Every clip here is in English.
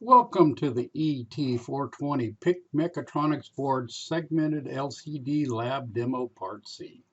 Welcome to the ET420 PIC Mechatronics board segmented LCD lab demo part C.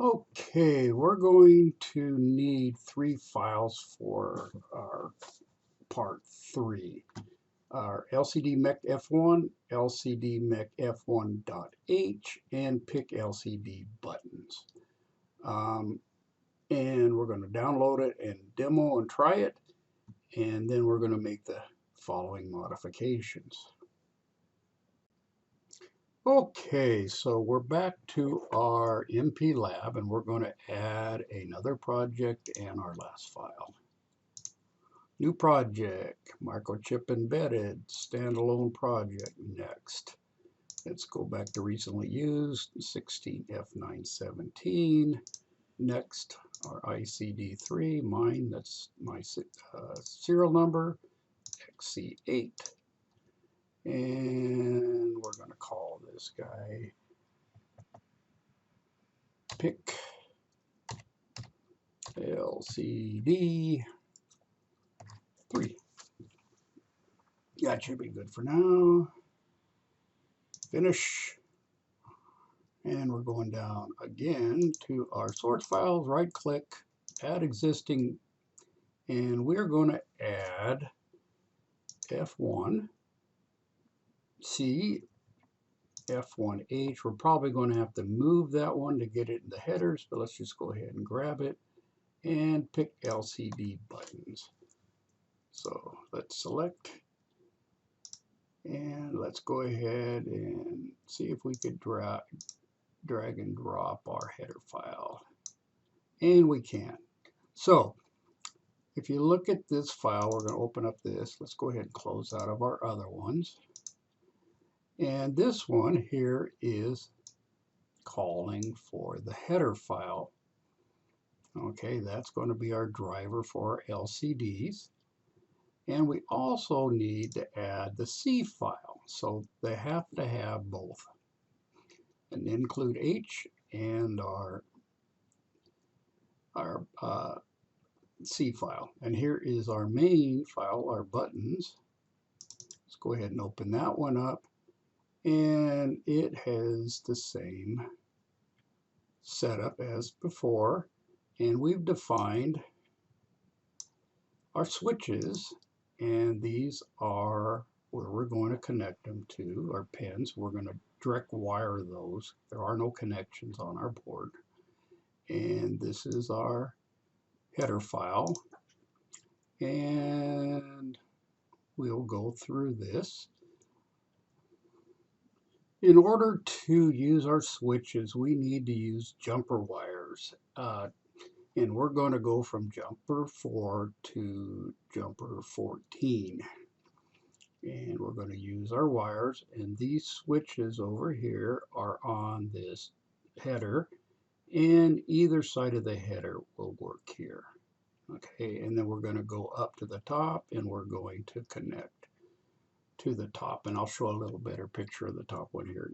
Okay, we're going to need three files for our part 3. Our LCD Mech F1, LCD Mech F1.H, and PIC LCD buttons. And we're going to download it and demo and try it. And then we're going to make the following modifications. Okay, so we're back to our MP lab and we're going to add another project and our last file. New project, microchip embedded, standalone project. Next, let's go back to recently used, 16F917. Next, our ICD3, mine, that's my serial number, XC8. And we're going to call this guy PIC LCD 3. That should be good for now. Finish. And we're going down again to our source files, right click, add existing, and we're going to add F1, C, F1H. We're probably going to have to move that one to get it in the headers, but let's just go ahead and grab it and pick LCD buttons. So let's select and let's go ahead and see if we could drag and drop our header file. And we can. So if you look at this file, we're going to open up this. Let's go ahead and close out of our other ones. And this one here is calling for the header file. Okay, that's going to be our driver for our LCDs. And we also need to add the C file. So they have to have both. And include H and our C file. And here is our main file, our buttons. Let's go ahead and open that one up. And it has the same setup as before. And we've defined our switches. And these are where we're going to connect them to, our pins. We're going to direct wire those. There are no connections on our board. And this is our header file. And we'll go through this. In order to use our switches, we need to use jumper wires. And we're going to go from jumper 4 to jumper 14. And we're going to use our wires, and these switches over here are on this header, and either side of the header will work here. Okay, and then we're going to go up to the top, and we're going to connect to the top, and I'll show a little better picture of the top one here.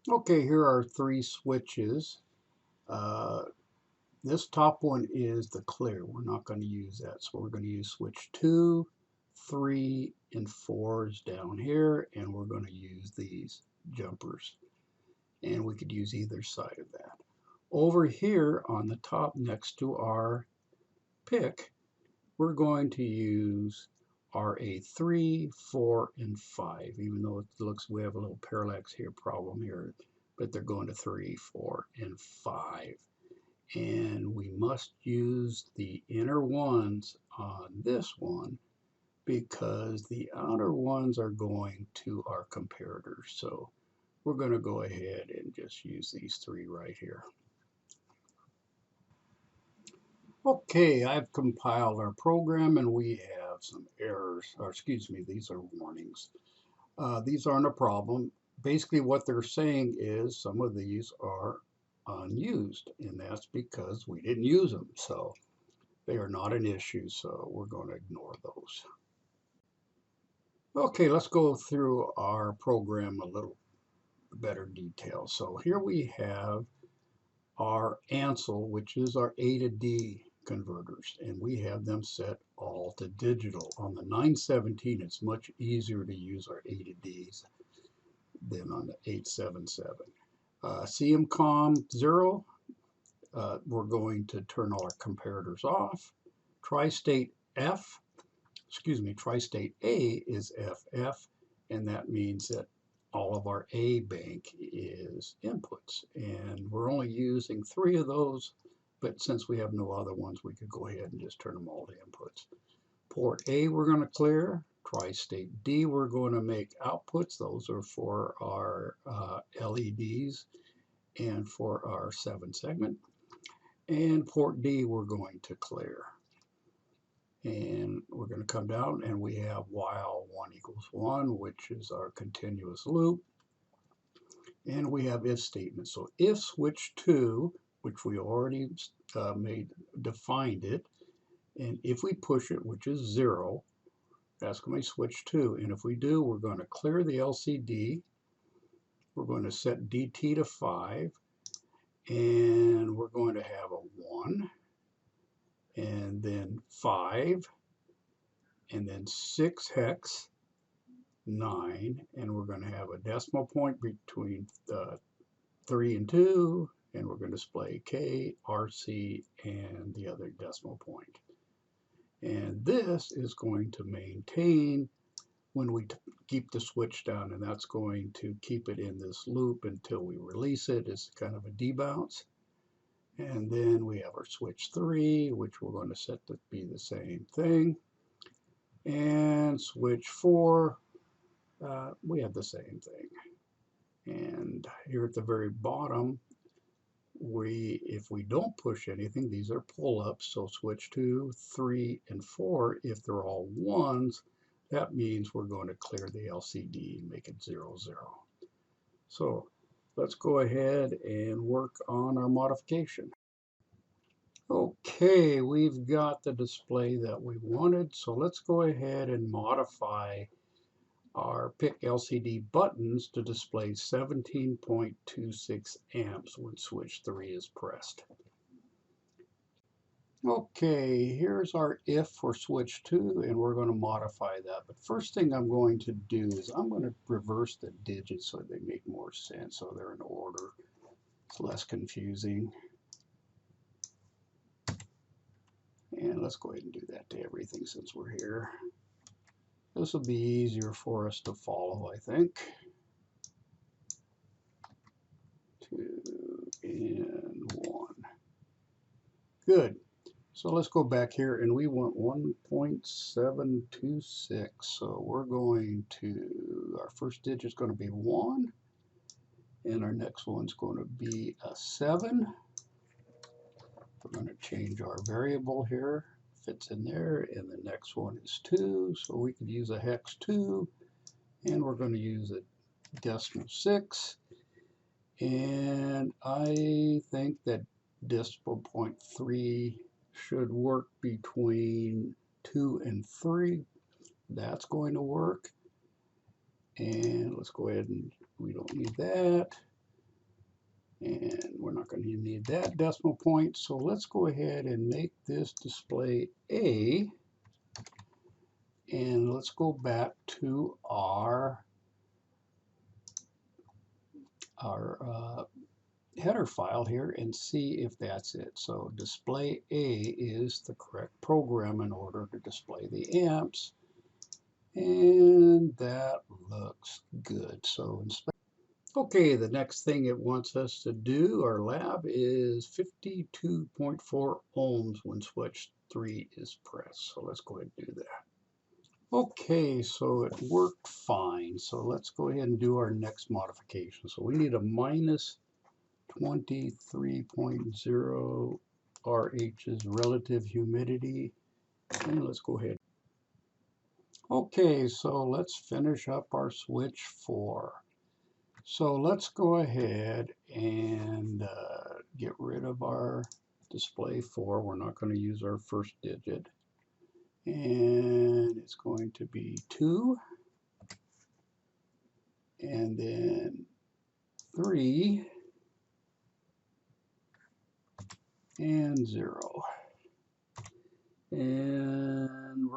Okay, here are 3 switches. This top one is the clear. We're not going to use that, so we're going to use switch 2, 3, and 4s down here, and we're going to use these jumpers. And we could use either side of that. Over here on the top next to our PIC, we're going to use RA3, 4, and 5, even though it looks we have a little parallax here problem here, but they're going to 3, 4, and 5. And we must use the inner ones on this one because the outer ones are going to our comparators. So we're going to go ahead and just use these 3 right here. Okay, I've compiled our program and we have some errors, or excuse me, these are warnings. These aren't a problem. Basically what they're saying is some of these are unused, and that's because we didn't use them. So they are not an issue, so we're going to ignore those. Okay, let's go through our program a little better detail. So here we have our ANSL, which is our A to D converters, and we have them set all to digital. On the 917, it's much easier to use our A to Ds than on the 877. CMCOM 0, we're going to turn all our comparators off. Tri-state Tri-state A is FF, and that means that all of our A bank is inputs, and we're only using 3 of those, but since we have no other ones, we could go ahead and just turn them all to inputs. Port A we're going to clear. Tri-state D we're going to make outputs. Those are for our LEDs and for our 7 segment. And port D we're going to clear. And we're going to come down and we have while 1 equals 1, which is our continuous loop. And we have if statements. So if switch 2, which we already defined it, and if we push it, which is 0, that's going to be switch 2. And if we do, we're going to clear the LCD. We're going to set DT to 5. And we're going to have a 1. And then 5. And then 6 hex, 9. And we're going to have a decimal point between 3 and 2. And we're going to display K, RC, and the other decimal point. And this is going to maintain when we keep the switch down, and that's going to keep it in this loop until we release it. It's kind of a debounce. And then we have our switch 3, which we're going to set to be the same thing. And switch 4, we have the same thing. And here at the very bottom, if we don't push anything, these are pull-ups, so switch 2, 3, and 4, if they're all 1s, that means we're going to clear the LCD and make it 0, 0. So let's go ahead and work on our modification. Okay, we've got the display that we wanted, so let's go ahead and modify our PIC LCD buttons to display 17.26 amps when switch 3 is pressed. Okay, here's our if for switch 2, and we're going to modify that. But first thing I'm going to do is I'm going to reverse the digits so they make more sense, so they're in order. It's less confusing. And let's go ahead and do that to everything since we're here. This will be easier for us to follow, I think. 2 and 1. Good. So let's go back here, and we want 1.726. So we're going to, our first digit is going to be 1, and our next one's going to be a 7. We're going to change our variable here. Fits in there, and the next one is 2, so we could use a hex 2, and we're going to use a decimal 6, and I think that decimal point 3 should work between 2 and 3. That's going to work, and let's go ahead and we don't need that. And we're not going to need that decimal point, so let's go ahead and make this display A, and let's go back to our header file here and see if that's it. So display A is the correct program in order to display the amps, and that looks good. So okay, the next thing it wants us to do, our lab, is 52.4 ohms when switch 3 is pressed. So let's go ahead and do that. Okay, so it worked fine. So let's go ahead and do our next modification. So we need a minus 23.0 RH's relative humidity. And let's go ahead. Okay, so let's finish up our switch 4. So let's go ahead and get rid of our display 4. We're not going to use our first digit. And it's going to be 2. And then 3. And 0. And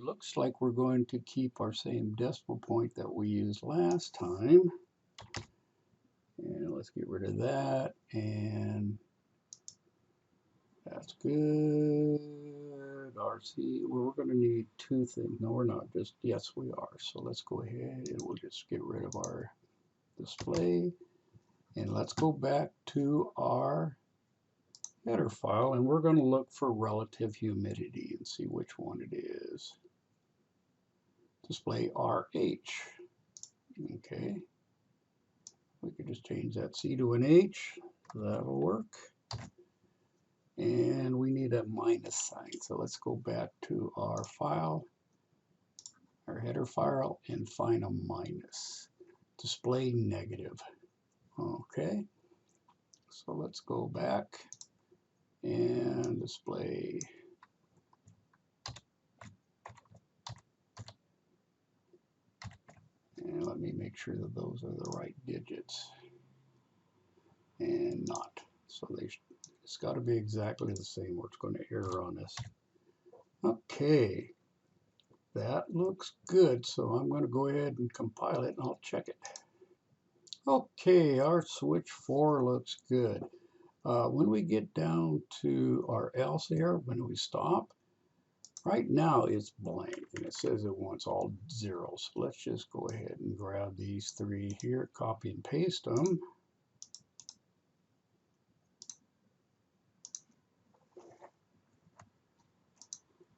looks like we're going to keep our same decimal point that we used last time. And let's get rid of that, and that's good. RC, well, we're going to need two things. No, we're not. Yes, we are. So let's go ahead and we'll just get rid of our display. And let's go back to our header file, and we're going to look for relative humidity and see which one it is. Display RH. Okay. We could just change that C to an H. That'll work. And we need a minus sign. So let's go back to our file, our header file, and find a minus. Display negative. Okay. So let's go back and display. And let me make sure that those are the right digits. And not. So it's got to be exactly the same, or it's going to error on us. Okay. That looks good, so I'm going to go ahead and compile it and I'll check it. Okay, our switch 4 looks good. When we get down to our else here, when we stop, right now it's blank and it says it wants all zeros. So let's just go ahead and grab these three here, copy and paste them.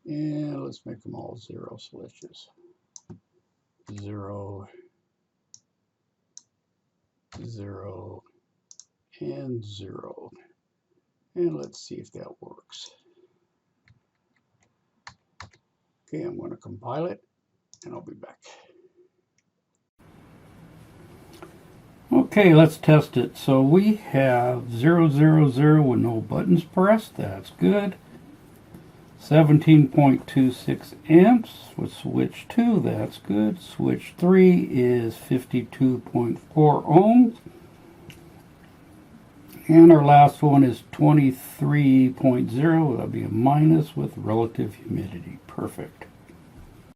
And let's make them all zero. So let's just 0, 0, and 0. And let's see if that works. Okay, I'm going to compile it and I'll be back. Okay, let's test it. So we have 0, 0, 0 with no buttons pressed. That's good. 17.26 amps with switch 2, that's good. Switch 3 is 52.4 ohms. And our last one is 23.0, that'll be a minus with relative humidity. Perfect.